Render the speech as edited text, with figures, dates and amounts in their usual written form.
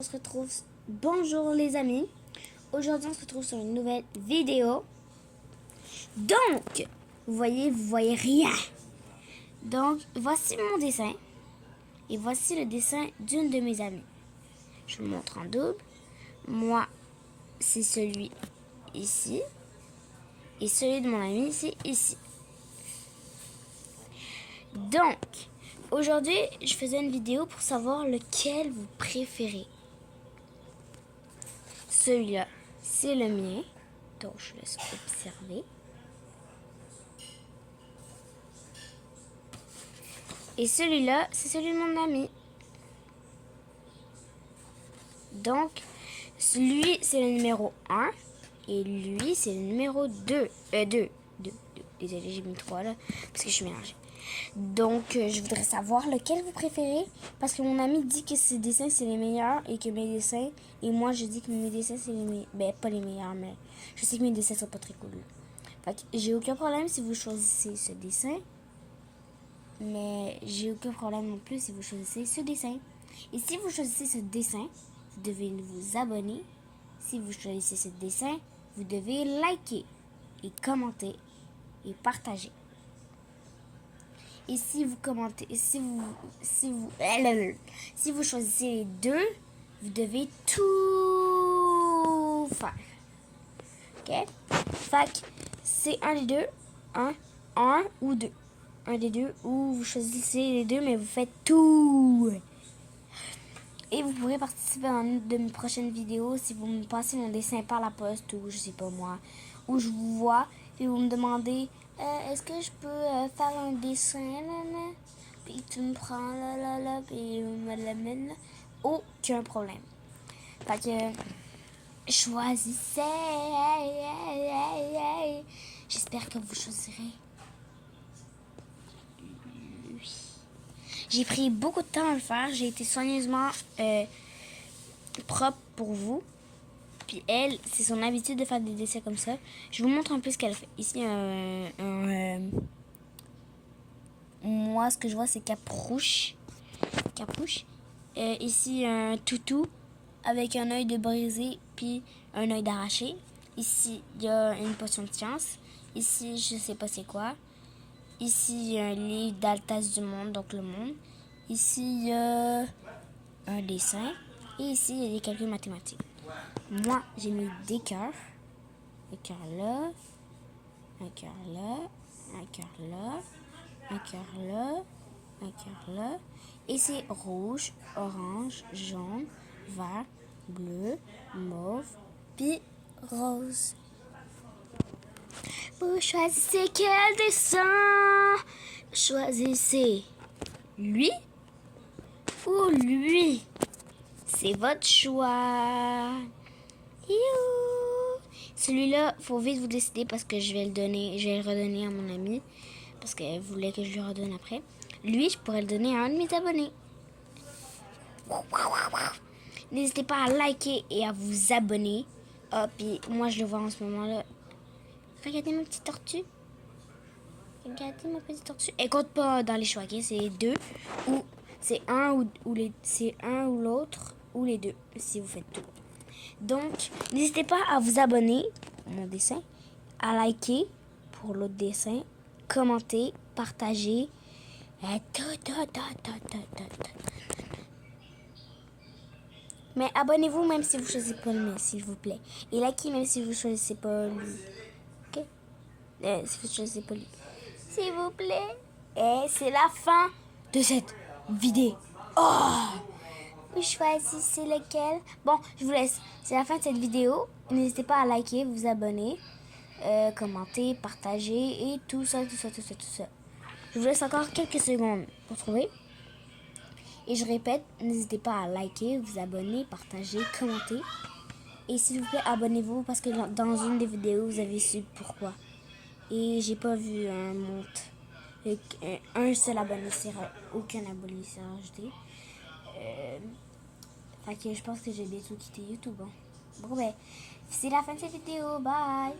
On se retrouve. Bonjour les amis. Aujourd'hui on se retrouve sur une nouvelle vidéo. Donc, vous voyez rien. Donc, voici mon dessin. Et voici le dessin d'une de mes amies. Je vous le montre en double. Moi, c'est celui ici. Et celui de mon ami, c'est ici. Donc, aujourd'hui, je faisais une vidéo pour savoir lequel vous préférez. Celui-là, c'est le mien. Donc, je laisse observer. Et celui-là, c'est celui de mon ami. Donc, lui, c'est le numéro 1. Et lui, c'est le numéro 2. 2. Désolé, j'ai mis 3 là, parce que je suis mélangée. Donc, je voudrais savoir lequel vous préférez. Parce que mon ami dit que ses dessins, c'est les meilleurs. Et que mes dessins... Et moi, je dis que mes dessins, c'est les meilleurs. Ben, pas les meilleurs, mais je sais que mes dessins sont pas très cool. Fait que j'ai aucun problème si vous choisissez ce dessin. Mais j'ai aucun problème non plus si vous choisissez ce dessin. Et si vous choisissez ce dessin, vous devez vous abonner. Si vous choisissez ce dessin, vous devez liker et commenter et partager. Et si vous commentez, si vous choisissez les deux, vous devez tout faire. Ok? Fait que c'est un des deux, un ou deux. Un des deux, ou vous choisissez les deux, mais vous faites tout. Et vous pourrez participer à une de mes prochaines vidéos si vous me passez mon dessin par la poste ou je sais pas moi, où je vous vois et vous me demandez est-ce que je peux faire un dessin là, puis tu me prends là, puis me l'amènes là. Aucun problème. Fait que choisissez. J'espère que vous choisirez. J'ai pris beaucoup de temps à le faire. J'ai été soigneusement propre pour vous. Puis elle, c'est son habitude de faire des dessins comme ça. Je vous montre un peu ce qu'elle fait. Ici, moi, ce que je vois, c'est Caprouche. Ici, un toutou avec un œil de brisé puis un œil d'arraché. Ici, il y a une potion de science. Ici, je sais pas c'est quoi. Ici, il y a un livre d'Altas du monde, donc le monde. Ici, il y a un dessin. Et ici, il y a des calculs mathématiques. Moi, j'ai mis des cœurs. Un cœur là. Un cœur là. Un cœur là. Un cœur là. Un cœur là. Et c'est rouge, orange, jaune, vert, bleu, mauve, puis rose. Vous choisissez quel dessin? Choisissez lui ou lui. C'est votre choix. Youhou. Celui-là, faut vite vous décider parce que je vais le redonner à mon amie parce qu'elle voulait que je lui redonne après. Lui, je pourrais le donner à un de mes abonnés. N'hésitez pas à liker et à vous abonner. Ah, puis moi, je le vois en ce moment-là. Regardez ma petite tortue. Regardez ma petite tortue. Elle compte pas dans les choix, ok? C'est deux ou c'est c'est un ou l'autre ou les deux si vous faites tout. Donc, n'hésitez pas à vous abonner à mon dessin, à liker pour l'autre dessin, commenter, partager. Mais abonnez-vous même si vous choisissez pas le mien, s'il vous plaît. Et likez même si vous choisissez pas lui. Ok? Si vous choisissez pas lui. S'il vous plaît. Et c'est la fin de cette vidéo. Oh! Vous choisissez lequel? Bon, je vous laisse. C'est la fin de cette vidéo. N'hésitez pas à liker, vous abonner, commenter, partager et tout ça. Je vous laisse encore quelques secondes pour trouver. Et je répète, n'hésitez pas à liker, vous abonner, partager, commenter. Et s'il vous plaît, abonnez-vous parce que dans une des vidéos, vous avez su pourquoi. Et j'ai pas vu un seul abonné, aucun abonné s'est rajouté. Fait que je pense que j'ai bientôt quitté YouTube. Bon ben, c'est la fin de cette vidéo. Bye!